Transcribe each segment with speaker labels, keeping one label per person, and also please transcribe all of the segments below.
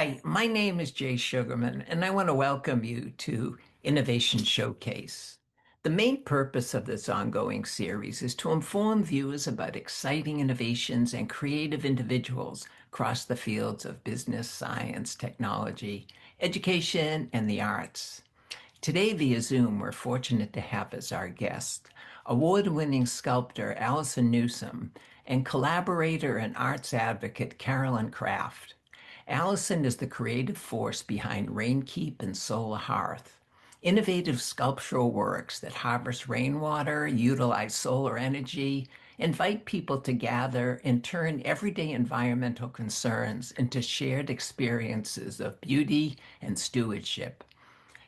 Speaker 1: Hi, my name is Jay Sugarman, and I want to welcome you to Innovation Showcase. The main purpose of this ongoing series is to inform viewers about exciting innovations and creative individuals across the fields of business, science, technology, education, and the arts. Today, via Zoom, we're fortunate to have as our guest award-winning sculptor Allison Newsome and collaborator and arts advocate Carolyn Kraft. Allison is the creative force behind RainKeep and SolarHearth, innovative sculptural works that harvest rainwater, utilize solar energy, invite people to gather, and turn everyday environmental concerns into shared experiences of beauty and stewardship.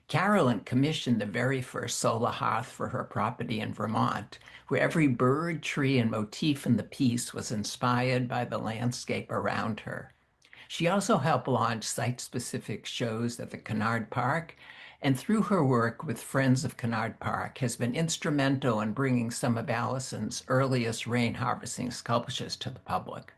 Speaker 1: Carolyn commissioned the very first solar hearth for her property in Vermont, where every bird, tree, and motif in the piece was inspired by the landscape around her. She also helped launch site-specific shows at the Kennard Park, and through her work with Friends of Kennard Park has been instrumental in bringing some of Allison's earliest rain harvesting sculptures to the public.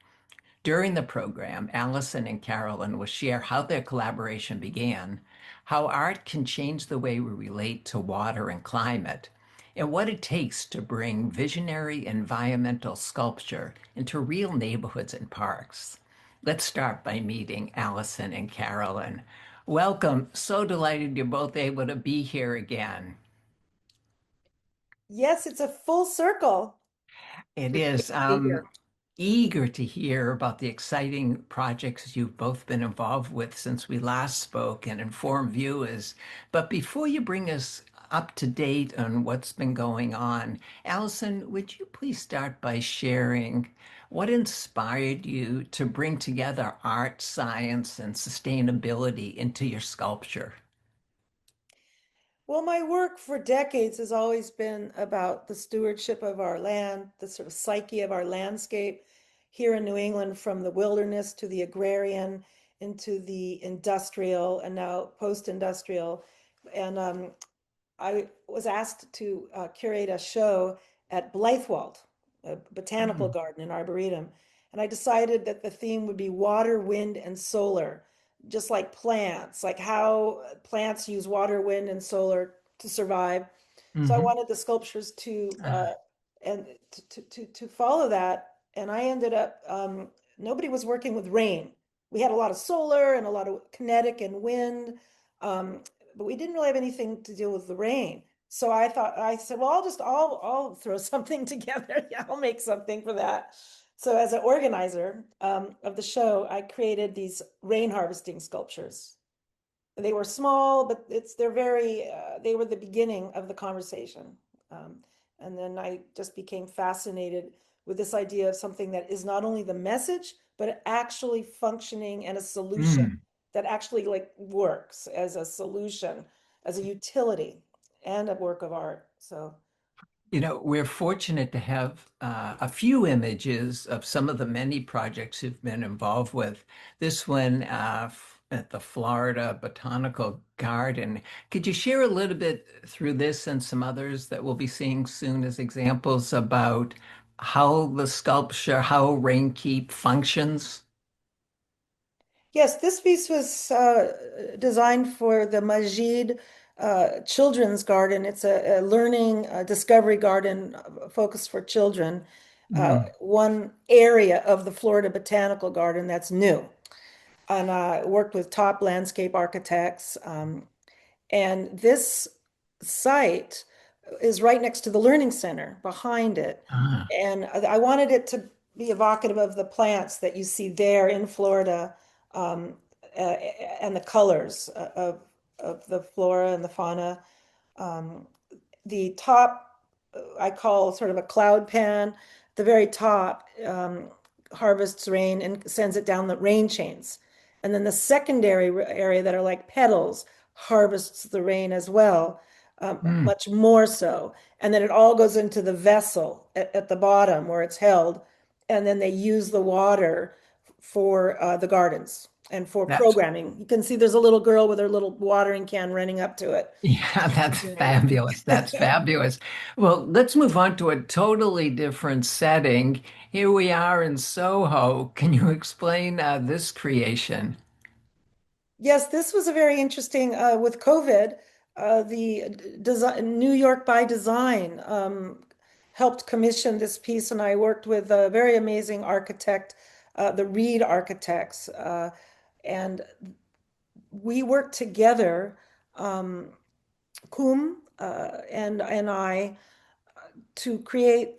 Speaker 1: During the program, Allison and Carolyn will share how their collaboration began, how art can change the way we relate to water and climate, and what it takes to bring visionary environmental sculpture into real neighborhoods and parks. Let's start by meeting Allison and Carolyn. Welcome. So delighted you're both able to be here again.
Speaker 2: Yes, it's a full circle.
Speaker 1: It
Speaker 2: It's great
Speaker 1: is.
Speaker 2: to be here.
Speaker 1: Eager to hear about the exciting projects you've both been involved with since we last spoke and inform viewers. But before you bring us up to date on what's been going on, Allison, would you please start by sharing what inspired you to bring together art, science, and sustainability into your sculpture?
Speaker 2: Well, my work for decades has always been about the stewardship of our land, the sort of psyche of our landscape here in New England, from the wilderness to the agrarian into the industrial and now post-industrial. And I was asked to curate a show at Blythewald, a botanical
Speaker 1: Mm,
Speaker 2: garden in Arboretum. And I decided that the theme would be water, wind, and solar, just like plants, like how plants use water, wind, and solar to survive. So I
Speaker 1: mhm.
Speaker 2: wanted the sculptures to
Speaker 1: Ah,
Speaker 2: and to follow that. And I ended up nobody was working with rain. We had a lot of solar and a lot of kinetic and wind, um, but we didn't really have anything to deal with the rain. So I said, well, I'll throw something together. Yeah, I'll make something for that. So as an organizer of the show, I created these rain harvesting sculptures. They were small, but they're very they were the beginning of the conversation. Um, and then I just became fascinated with this idea of something that is not only the message, but actually functioning and a solution
Speaker 1: mm.
Speaker 2: that actually like works as a solution, as a utility and a work of art. So
Speaker 1: We're fortunate to have a few images of some of the many projects you've been involved with. This one at the Florida Botanical Garden. Could you share a little bit through this and some others that we'll be seeing soon as examples about how the sculpture, how RainKeep functions?
Speaker 2: yes, this piece was designed for the Majid Children's Garden. It's a learning discovery garden focused for children.
Speaker 1: Mm.
Speaker 2: One area of the Florida Botanical Garden that's new. And I worked with top landscape architects. And this site is right next to the Learning Center behind it.
Speaker 1: Ah.
Speaker 2: And I wanted it to be evocative of the plants that you see there in Florida, um, and the colors of the flora and the fauna. Um, the top, I call sort of a cloud pan. The very top harvests rain and sends it down the rain chains. And then the secondary area that are like petals harvests the rain as well,
Speaker 1: Mm.
Speaker 2: much more so. And then it all goes into the vessel at the bottom where it's held. And then they use the water for the gardens and for
Speaker 1: That's
Speaker 2: programming. You can see there's a little girl with her little watering can running up to it.
Speaker 1: Yeah, that's
Speaker 2: Yeah.
Speaker 1: fabulous. That's fabulous. Well, let's move on to a totally different setting. Here we are in Soho. Can you explain this creation?
Speaker 2: Yes, this was a very interesting with COVID. The design, New York by Design helped commission this piece, and I worked with a very amazing architect, the Reed Architects, and we worked together, um, and I, to create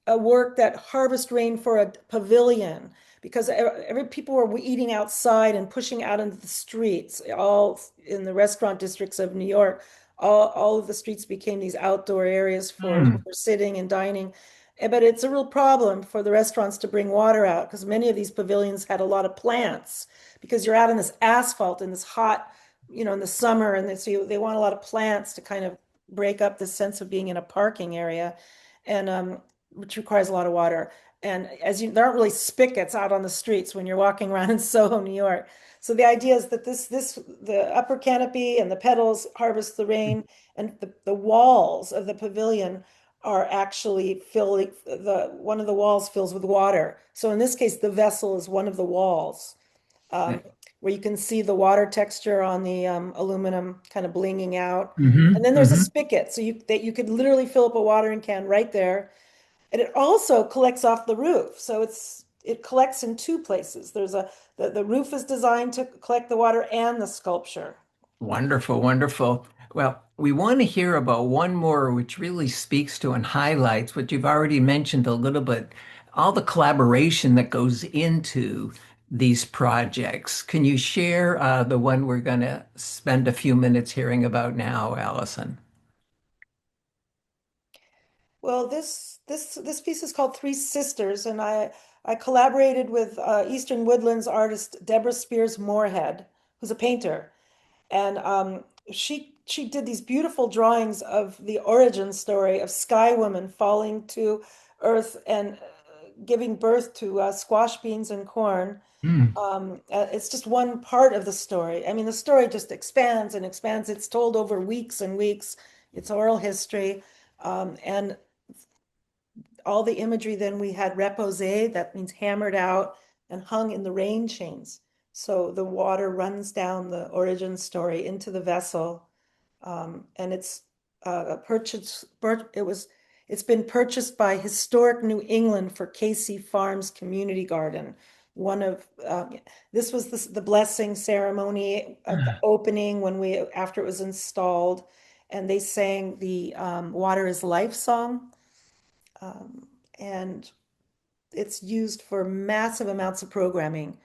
Speaker 2: a work that harvest rain for a pavilion because every people were eating outside and pushing out into the streets, all in the restaurant districts of New York. All of the streets became these outdoor areas
Speaker 1: Hmm.
Speaker 2: for sitting and dining. But it's a real problem for the restaurants to bring water out because many of these pavilions had a lot of plants because you're out in this asphalt in this hot, in the summer, and so they want a lot of plants to kind of break up the sense of being in a parking area. And which requires a lot of water. And there aren't really spigots out on the streets when you're walking around in Soho, New York. So the idea is that the upper canopy and the petals harvest the rain, and the walls of the pavilion are actually filling one of the walls fills with water. So in this case, the vessel is one of the walls, um, where you can see the water texture on the aluminum kind of blinging out. And
Speaker 1: Hmm.
Speaker 2: then there's a
Speaker 1: Hmm.
Speaker 2: spigot, so you could literally fill up a watering can right there, and it also collects off the roof. So it collects in two places. The roof is designed to collect the water and the sculpture.
Speaker 1: Wonderful, wonderful. Well, we want to hear about one more, which really speaks to and highlights what you've already mentioned a little bit, all the collaboration that goes into these projects. Can you share the one we're going to spend a few minutes hearing about now, Allison?
Speaker 2: Well, this piece is called Three Sisters, and I collaborated with Eastern Woodlands artist Deborah Spears Moorhead, who's a painter. And she did these beautiful drawings of the origin story of Sky Woman falling to earth and giving birth to squash beans and corn.
Speaker 1: Mm.
Speaker 2: It's just one part of the story. I mean, the story just expands and expands. It's told over weeks and weeks. It's oral history. And all the imagery, then we had reposé, that means hammered out and hung in the rain chains. So the water runs down the origin story into the vessel. And it's a purchase, it's been purchased by Historic New England for Casey Farms Community Garden. One of this was the blessing ceremony of the opening after it was installed, and they sang the "Water is Life" song, um, and it's used for massive amounts of programming.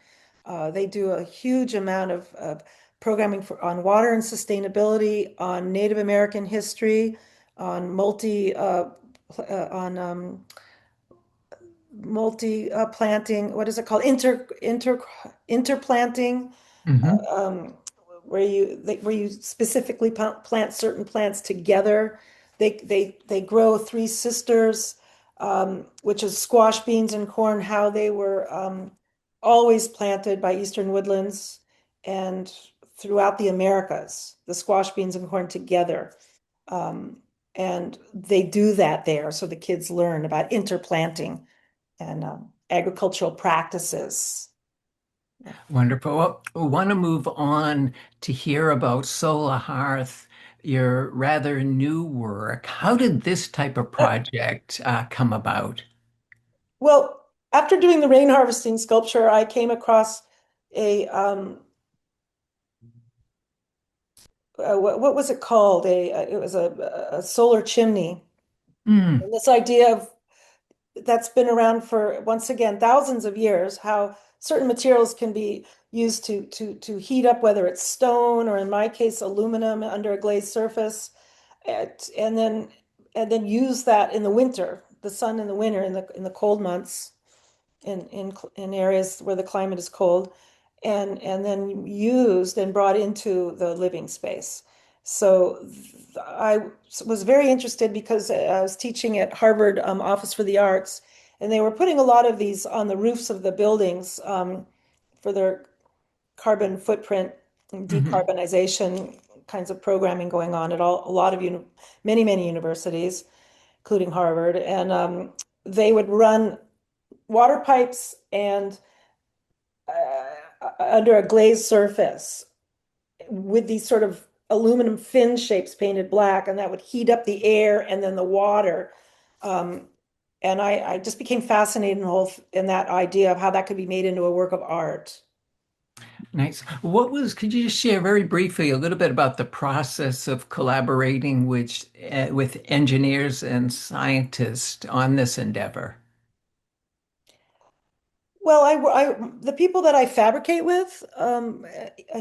Speaker 2: They do a huge amount of programming on water and sustainability, on Native American history, on on multi planting. What is it called? Interplanting,
Speaker 1: Hmm.
Speaker 2: um, where you specifically plant certain plants together. They grow Three Sisters, which is squash beans and corn, how they were always planted by Eastern Woodlands and throughout the Americas, the squash beans and corn together. Um, and they do that there, so the kids learn about interplanting and agricultural practices.
Speaker 1: Wonderful. Well, we want to move on to hear about SolarHearth, your rather new work. How did this type of
Speaker 2: Uh,
Speaker 1: project come about?
Speaker 2: well, after doing the rain harvesting sculpture, I came across a what was it called? It was a solar chimney.
Speaker 1: Mm.
Speaker 2: And this idea of that's been around for, once again, thousands of years, how certain materials can be used to heat up, whether it's stone or in my case aluminum under a glazed surface, and then use that in the winter, the sun in the winter, in the cold months, in areas where the climate is cold, and then used and brought into the living space. So I was very interested because I was teaching at Harvard Office for the Arts, and they were putting a lot of these on the roofs of the buildings for their carbon footprint and
Speaker 1: Hmm.
Speaker 2: decarbonization kinds of programming going on at a lot of many universities, including Harvard, and they would run water pipes and under a glazed surface. with these sort of aluminum fin shapes painted black, and that would heat up the air and then the water. Um, and I just became fascinated in the in that idea of how that could be made into a work of art.
Speaker 1: Nice. Could you just share very briefly a little bit about the process of collaborating with engineers and scientists on this endeavor?
Speaker 2: Well, the people that I fabricate with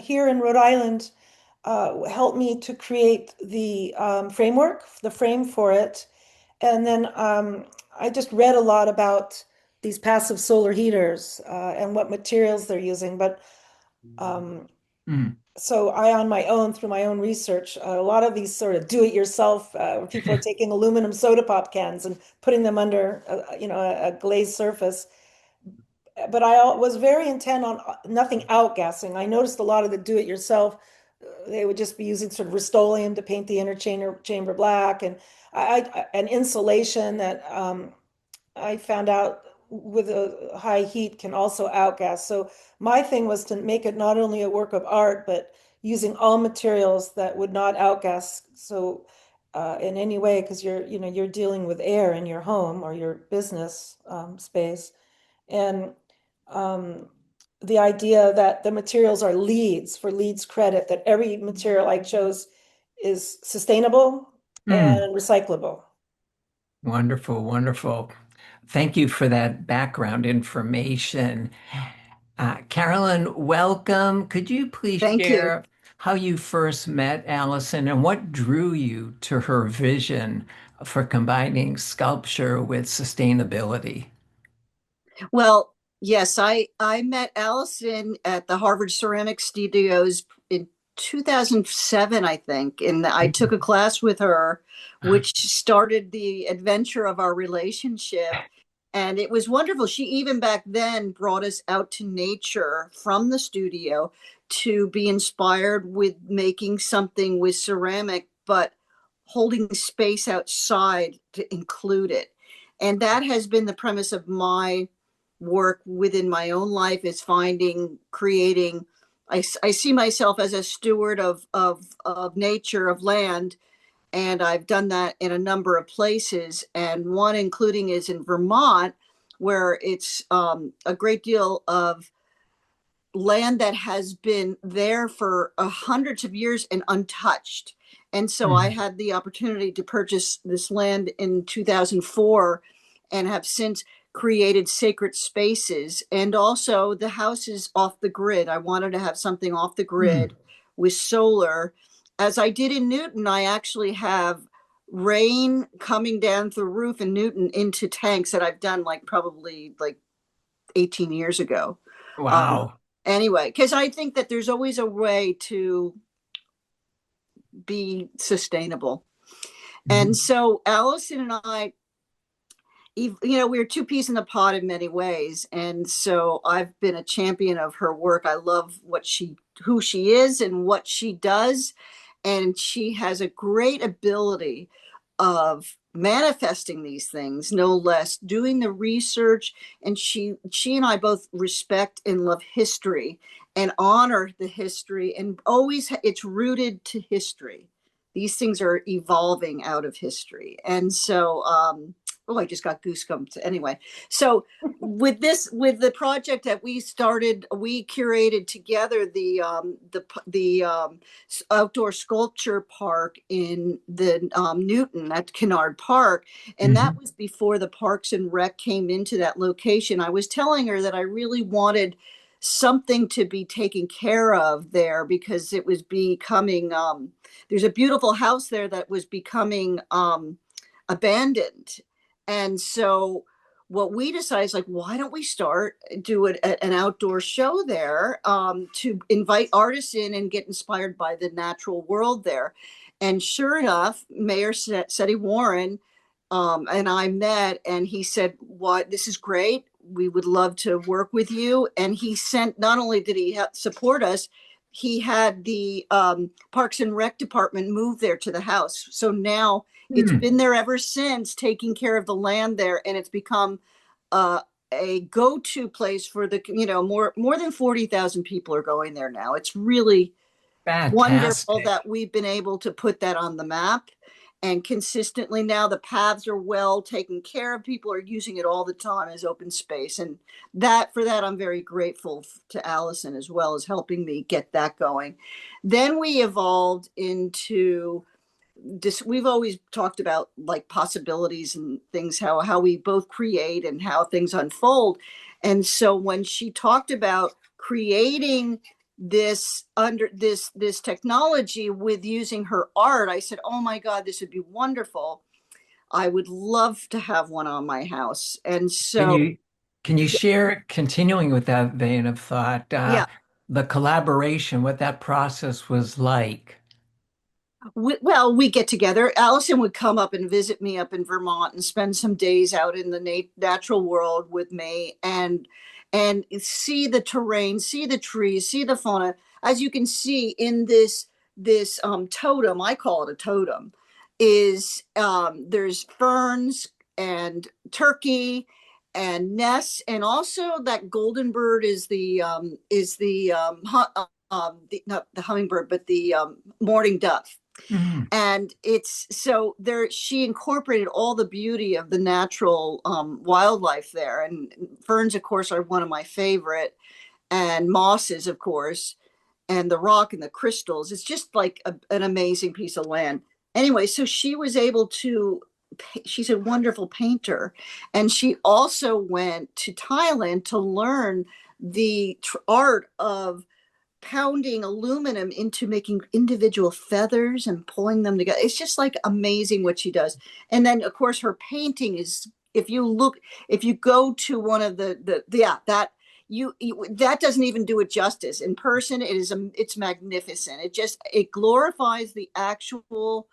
Speaker 2: here in Rhode Island helped me to create the framework, the frame for it. And then I just read a lot about these passive solar heaters and what materials they're using. But
Speaker 1: Mm.
Speaker 2: so I, on my own, through my own research, a lot of these sort of do-it-yourself, people are taking aluminum soda pop cans and putting them under, a glazed surface. But I was very intent on nothing outgassing. I noticed a lot of the do-it-yourself, they would just be using sort of Rust-Oleum to paint the inner chamber black, and an insulation that I found out with a high heat can also outgas. So my thing was to make it not only a work of art, but using all materials that would not outgas. So in any way, because you're dealing with air in your home or your business space, and um, the idea that the materials are leads for leads credit, that every material I chose is sustainable
Speaker 1: Mm.
Speaker 2: and recyclable.
Speaker 1: Wonderful, wonderful. Thank you for that background information. Carolyn, welcome. Could you please
Speaker 3: Thank you.
Speaker 1: share how you first met Allison and what drew you to her vision for combining sculpture with sustainability?
Speaker 3: Well, yes, I met Allison at the Harvard Ceramic Studios in 2007, I think, and I took a class with her, which started the adventure of our relationship. And it was wonderful. She even back then brought us out to nature from the studio to be inspired with making something with ceramic, but holding space outside to include it. And that has been the premise of my work within my own life, is finding, creating. I see myself as a steward of nature, of land, and I've done that in a number of places, and one including is in Vermont, where it's a great deal of land that has been there for hundreds of years and untouched. And so I
Speaker 1: Mm.
Speaker 3: had the opportunity to purchase this land in 2004 and have since created sacred spaces. And also, the house is off the grid. I wanted to have something off the
Speaker 1: Mm.
Speaker 3: grid with solar. As I did in Newton, I actually have rain coming down through the roof in Newton into tanks that I've done like probably like 18 years ago. Um,
Speaker 1: Wow.
Speaker 3: anyway, because I think that there's always a way to be sustainable. And
Speaker 1: Mm.
Speaker 3: so Allison and I, we're two peas in the pod in many ways. And so I've been a champion of her work. I love who she is and what she does. And she has a great ability of manifesting these things, no less, doing the research. And she and I both respect and love history and honor the history, and always it's rooted to history. These things are evolving out of history. And so oh, I just got goosebumps. Anyway, so with the project that we started, we curated together the outdoor sculpture park in the Newton at Kennard Park, and that
Speaker 1: Mhm.
Speaker 3: was before the Parks and Rec came into that location. I was telling her that I really wanted something to be taken care of there because it was becoming there's a beautiful house there that was becoming abandoned. And so what we decided is like, why don't we do an outdoor show there to invite artists in and get inspired by the natural world there. And sure enough, Mayor Seti Warren and I met, and he said, "What? This is great. We would love to work with you." And he sent. Not only did he support us, he had the Parks and Rec department move there to the house. So now it's
Speaker 1: Mm.
Speaker 3: been there ever since, taking care of the land there, and it's become uh, a go-to place for the more than 40,000 people are going there now. It's really wonderful
Speaker 1: Fantastic.
Speaker 3: that we've been able to put that on the map. And consistently now the paths are well taken care of. People are using it all the time as open space. And that for that, I'm very grateful to Allison as well as helping me get that going. Then we evolved into this. We've always talked about like possibilities and things, how we both create and how things unfold. And so when she talked about creating this technology with using her art, I said, oh my God, this would be wonderful. I would love to have one on my house. And
Speaker 1: Can
Speaker 3: so
Speaker 1: you can you share, continuing with that vein of thought,
Speaker 3: yeah,
Speaker 1: the collaboration, what that process was like?
Speaker 3: we get together. Allison would come up and visit me up in Vermont and spend some days out in the natural world with me, and see the terrain, see the trees, see the fauna. As you can see in this totem, I call it a totem, is there's ferns and turkey and nests, and also that golden bird is not the hummingbird, but the mourning dove.
Speaker 1: Mm.
Speaker 3: And it's so there she incorporated all the beauty of the natural wildlife there. And ferns of course are one of my favorite, and mosses of course, and the rock and the crystals. It's just like an amazing piece of land. Anyway, so she was able to, she's a wonderful painter, and she also went to Thailand to learn the art of pounding aluminum into making individual feathers and pulling them together. It's just like amazing what she does. And then of course her painting is, if you go to one of the yeah, that you that doesn't even do it justice. In person it's magnificent. It glorifies the actual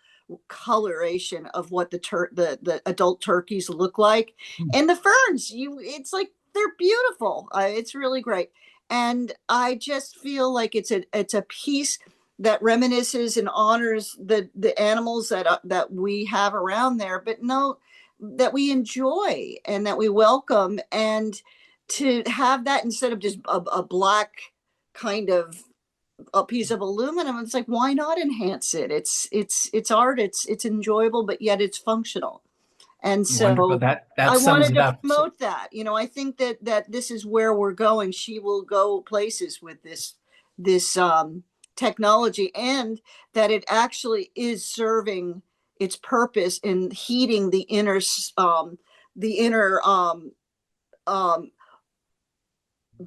Speaker 3: coloration of what the adult turkeys look like. And the ferns, it's like they're beautiful. It's really great. And I just feel like it's a piece that reminisces and honors the animals that we have around there, but no, that we enjoy and that we welcome. And to have that instead of just a black kind of a piece of aluminum, it's like, why not enhance it? It's art, it's enjoyable, but yet it's functional. And
Speaker 1: Wonderful.
Speaker 3: so
Speaker 1: That
Speaker 3: I
Speaker 1: sums
Speaker 3: wanted
Speaker 1: it
Speaker 3: to
Speaker 1: up.
Speaker 3: promote that. I think that this is where we're going. She will go places with this technology, and that it actually is serving its purpose in heating the inner um,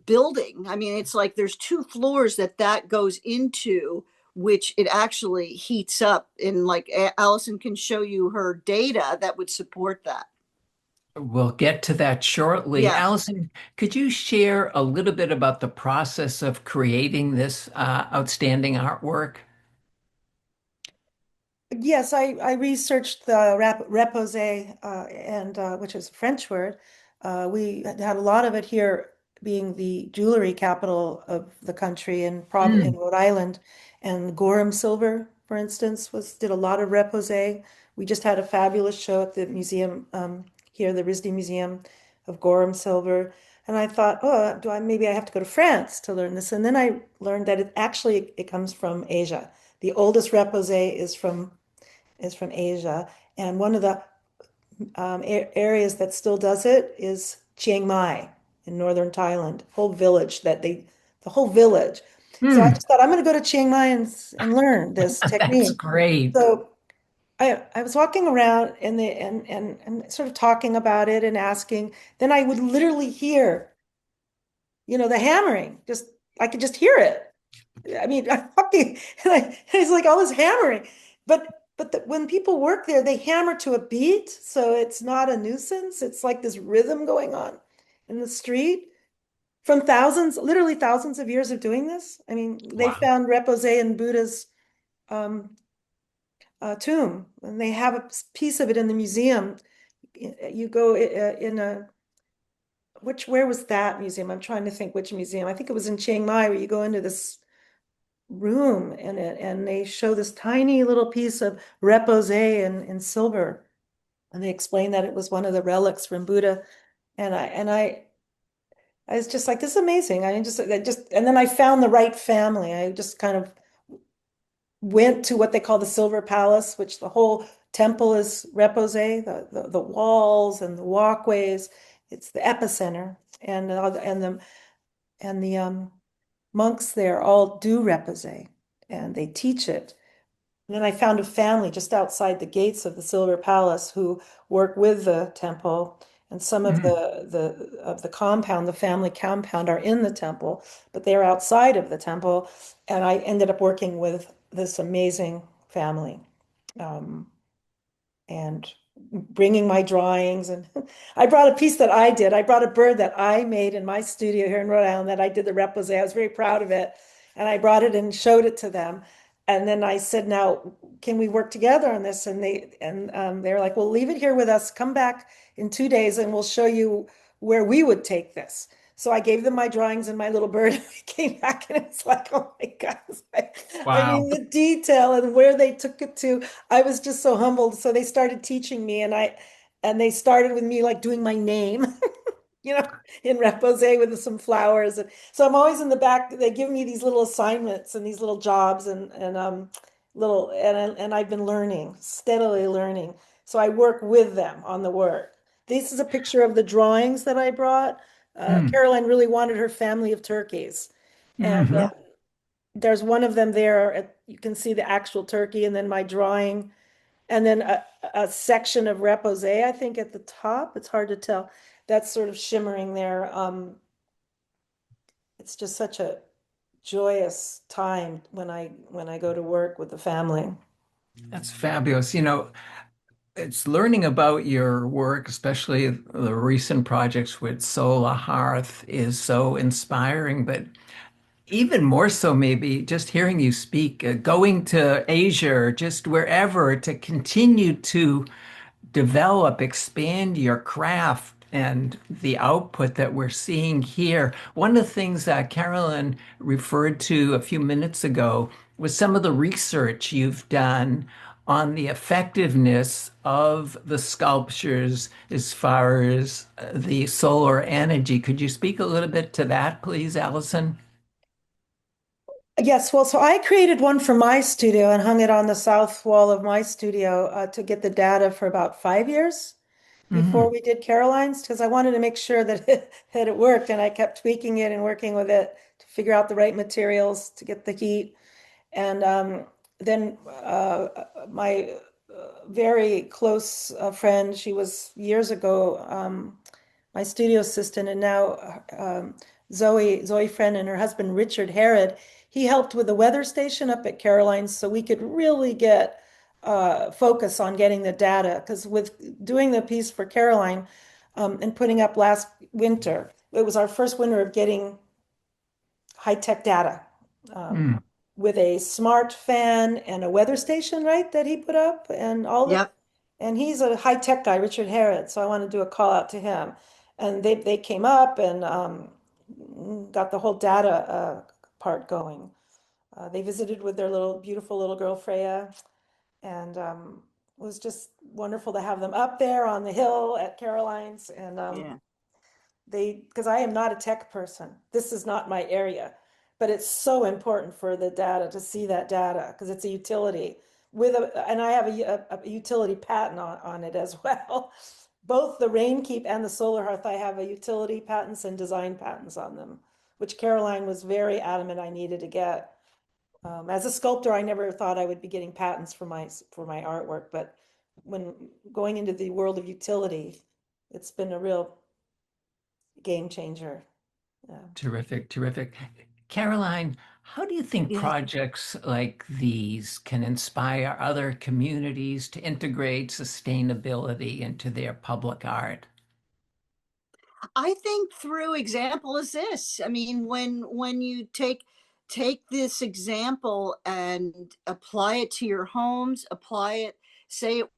Speaker 3: building. I mean, it's like there's two floors that goes into, which it actually heats up. And like Allison can show you her data that would support that.
Speaker 1: We'll get to that shortly.
Speaker 3: Yeah.
Speaker 1: Allison, could you share a little bit about the process of creating this outstanding artwork?
Speaker 2: Yes, I researched the reposé, and which is a French word. We had a lot of it here, being the jewelry capital of the country, and probably in
Speaker 1: Mm.
Speaker 2: Rhode Island. And Gorham silver, for instance, did a lot of reposé. We just had a fabulous show at the museum here, the RISD Museum of Gorham silver. And I thought, oh, maybe I have to go to France to learn this. And then I learned that it comes from Asia. The oldest reposé is from Asia, and one of the areas that still does it is Chiang Mai in northern Thailand. The whole village. So I
Speaker 1: Mm.
Speaker 2: just thought I'm going to go to Chiang Mai and learn this
Speaker 1: That's
Speaker 2: technique.
Speaker 1: great.
Speaker 2: So I was walking around and sort of talking about it and asking. Then I would literally hear, the hammering. Just I could just hear it. I mean, I'm talking, and it's like all this hammering. But when people work there, they hammer to a beat, so it's not a nuisance. It's like this rhythm going on in the street from literally thousands of years of doing this. I mean, they
Speaker 1: Wow.
Speaker 2: found reposé in Buddha's um, tomb, and they have a piece of it in the museum. You go in where was that museum? I'm trying to think which museum. I think it was in Chiang Mai, where you go into this room and they show this tiny little piece of reposé in silver, and they explain that it was one of the relics from Buddha. And I was just like, this is amazing. I just and then I found the right family. I just kind of went to what they call the Silver Palace, which the whole temple is repose, the walls and the walkways. It's the epicenter, and the monks there all do repose, and they teach it. And then I found a family just outside the gates of the Silver Palace who work with the temple, and some of
Speaker 1: Mm.
Speaker 2: the compound, the family compound, are in the temple, but they're outside of the temple. And I ended up working with this amazing family, um, and bringing my drawings. And I brought a piece that I did. I brought a bird that I made in my studio here in Rhode Island that I did the repose. I was very proud of it. And I brought it and showed it to them. And then I said, now, can we work together on this? And they were like, well, leave it here with us. Come back in 2 days and we'll show you where we would take this. So I gave them my drawings and my little bird. And I came back and it's like, oh my God. I
Speaker 1: Wow.
Speaker 2: mean, the detail and where they took it to, I was just so humbled. So they started teaching me, and they started with me like doing my name, you know, in repose with some flowers. And so I'm always in the back. They give me these little assignments and these little jobs, and I've been learning, steadily learning. So I work with them on the work. This is a picture of the drawings that I brought.
Speaker 1: Mm.
Speaker 2: Caroline really wanted her family of turkeys. And
Speaker 1: Hmm.
Speaker 2: there's one of them there. You can see the actual turkey, and then my drawing, and then a section of repose, I think, at the top. It's hard to tell. That's sort of shimmering there. It's just such a joyous time when I go to work with the family.
Speaker 1: That's fabulous. It's learning about your work, especially the recent projects with SolarHearth, is so inspiring. But even more so, maybe just hearing you speak, going to Asia or just wherever to continue to develop, expand your craft and the output that we're seeing here. One of the things that Carolyn referred to a few minutes ago was some of the research you've done on the effectiveness of the sculptures as far as the solar energy. Could you speak a little bit to that, please, Allison?
Speaker 2: Yes, well, so I created one for my studio and hung it on the south wall of my studio to get the data for about 5 years before
Speaker 1: Mhm.
Speaker 2: we did Caroline's, because I wanted to make sure that that it worked, and I kept tweaking it and working with it to figure out the right materials to get the heat. And then my very close friend, she was years ago my studio assistant, and now Zoe Friend and her husband Richard Harrod. He helped with the weather station up at Caroline's, so we could really get focus on getting the data. Because with doing the piece for Caroline and putting up last winter, it was our first winter of getting high-tech data, um,
Speaker 1: Mm.
Speaker 2: with a smart fan and a weather station, right, that he put up, and all the,
Speaker 3: Yep.
Speaker 2: and he's a high-tech guy, Richard Harrod. So I want to do a call out to him. And they came up and got the whole data part going. They visited with their little beautiful little girl Freya, and it was just wonderful to have them up there on the hill at Caroline's. And
Speaker 3: Yeah.
Speaker 2: because I am not a tech person. This is not my area, but it's so important for the data to see that data because it's a utility and I have a utility patent on it as well. Both the RainKeep and the SolarHearth, I have a utility patents and design patents on them, which Caroline was very adamant I needed to get. As a sculptor, I never thought I would be getting patents for my artwork, but when going into the world of utility, it's been a real game changer. Yeah.
Speaker 1: Terrific, terrific. Caroline, how do you think
Speaker 3: Yeah.
Speaker 1: projects like these can inspire other communities to integrate sustainability into their public art?
Speaker 3: I think through example is this. I mean, when you take this example and apply it to your homes, apply it, say it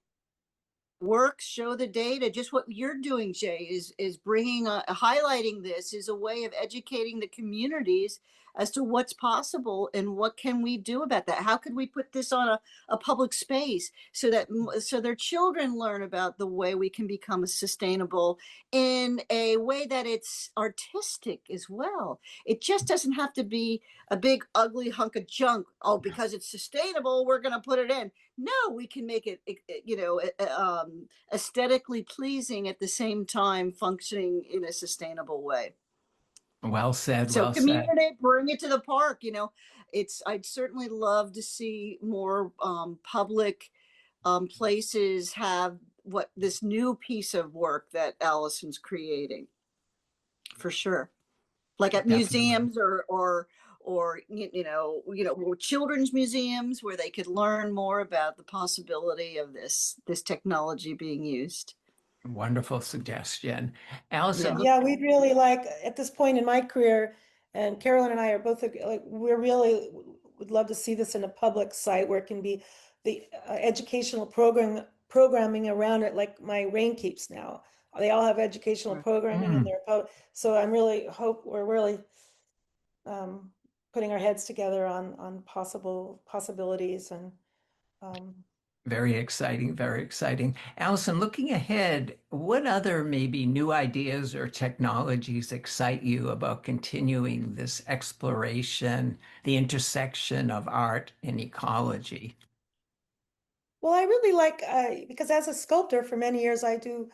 Speaker 3: works, show the data. Just what you're doing, Jay, is bringing highlighting this is a way of educating the communities as to what's possible and what can we do about that. How could we put this on a public space so that so their children learn about the way we can become sustainable in a way that it's artistic as well. It just doesn't have to be a big ugly hunk of junk. Oh, because it's sustainable, we're going to put it in. No, we can make it, aesthetically pleasing at the same time functioning in a sustainable way.
Speaker 1: Well said,
Speaker 3: So
Speaker 1: well said.
Speaker 3: community, bring it to the park. I'd certainly love to see more public places have what this new piece of work that Allison's creating, for sure. Like at
Speaker 1: Definitely.
Speaker 3: museums or children's museums where they could learn more about the possibility of this technology being used.
Speaker 1: Wonderful suggestion. Allison,
Speaker 2: Yeah, we'd really like, at this point in my career, and Carolyn and I are both like, we're really would love to see this in a public site where it can be the educational programming around it, like my RainKeeps now. They all have educational programming in their so we're really putting our heads together on possibilities and
Speaker 1: very exciting, very exciting. Allison, looking ahead, what other maybe new ideas or technologies excite you about continuing this exploration, the intersection of art and ecology?
Speaker 2: well, I really like because as a sculptor for many years I do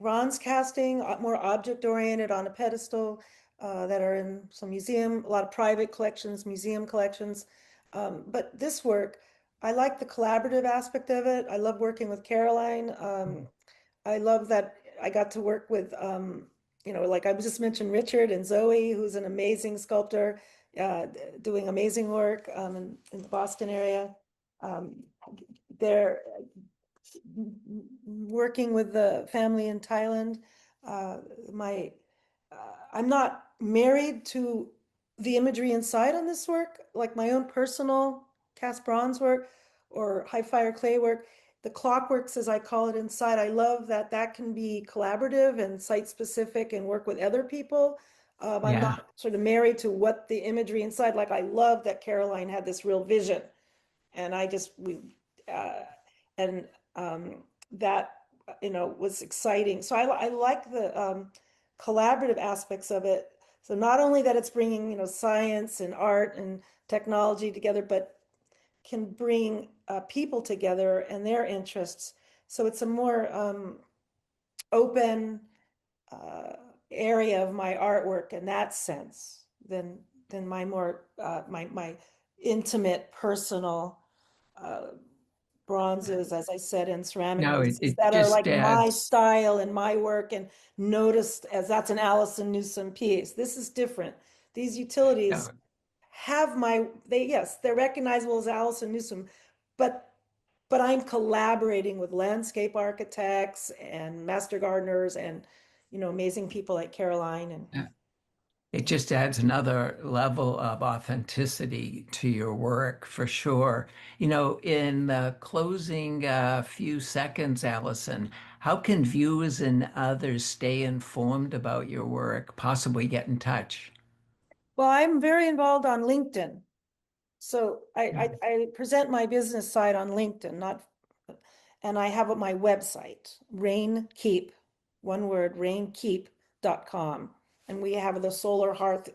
Speaker 2: bronze casting, more object oriented on a pedestal that are in some museum, a lot of private collections, museum collections. But this work, I like the collaborative aspect of it. I love working with Caroline. I love that I got to work with, like I just mentioned Richard and Zoe, who's an amazing sculptor, doing amazing work in the Boston area. They're working with the family in Thailand. I'm not married to the imagery inside on this work, like my own personal cast bronze work or high fire clay work. The clockworks, as I call it inside, I love that can be collaborative and site specific and work with other people. I'm
Speaker 1: Yeah.
Speaker 2: not sort of married to what the imagery inside, like I love that Caroline had this real vision. And and that, was exciting. So I like the collaborative aspects of it. So not only that it's bringing, science and art and technology together, but can bring people together and their interests. So it's a more open area of my artwork in that sense than my more my intimate personal bronzes, as I said, in ceramic
Speaker 1: No,
Speaker 2: pieces
Speaker 1: it
Speaker 2: that are
Speaker 1: just
Speaker 2: like my
Speaker 1: adds,
Speaker 2: style and my work and noticed as that's an Allison Newsome piece. This is different. These utilities
Speaker 1: no,
Speaker 2: have yes, they're recognizable as Allison Newsome, but I'm collaborating with landscape architects and master gardeners and amazing people like Caroline and
Speaker 1: it just adds another level of authenticity to your work for sure. In the closing few seconds, Allison, how can viewers and others stay informed about your work, possibly get in touch?
Speaker 2: well, I'm very involved on LinkedIn. So I present my business side on LinkedIn, and I have my website, RainKeep, one word, rainkeep.com. And we have the SolarHearth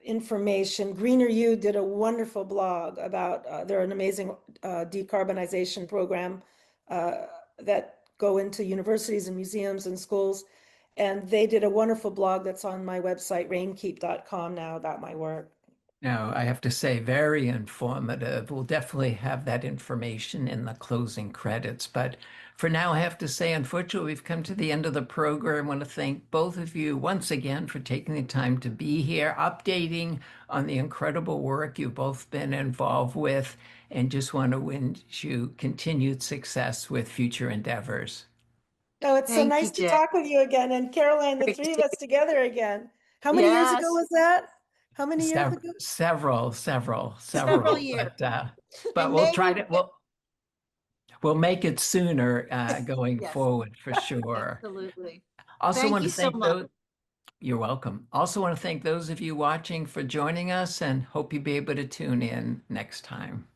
Speaker 2: information. Greener You did a wonderful blog about, they're an amazing decarbonization program that go into universities and museums and schools. And they did a wonderful blog that's on my website, rainkeep.com now about my work.
Speaker 1: No, I have to say, very informative. We'll definitely have that information in the closing credits. But for now, I have to say, unfortunately, we've come to the end of the program. I want to thank both of you once again for taking the time to be here, updating on the incredible work you've both been involved with, and just want to wish you continued success with future endeavors.
Speaker 2: Oh, it's so
Speaker 3: Thank
Speaker 2: nice
Speaker 3: you,
Speaker 2: to
Speaker 3: Jay.
Speaker 2: talk with you again. And Caroline, the
Speaker 3: Great to
Speaker 2: three of
Speaker 3: see
Speaker 2: us together again. How many years ago
Speaker 3: Yes,
Speaker 2: was that? How many years
Speaker 1: Several,
Speaker 2: ago?
Speaker 1: several, several,
Speaker 3: several
Speaker 1: several,
Speaker 3: years.
Speaker 1: but
Speaker 3: And
Speaker 1: we'll
Speaker 3: maybe
Speaker 1: try to, we'll make it sooner going
Speaker 3: yes,
Speaker 1: forward for sure.
Speaker 3: absolutely.
Speaker 1: Also
Speaker 3: Thank
Speaker 1: want
Speaker 3: you
Speaker 1: to
Speaker 3: so
Speaker 1: thank
Speaker 3: much.
Speaker 1: those. You're welcome. Also want to thank those of you watching for joining us and hope you'll be able to tune in next time.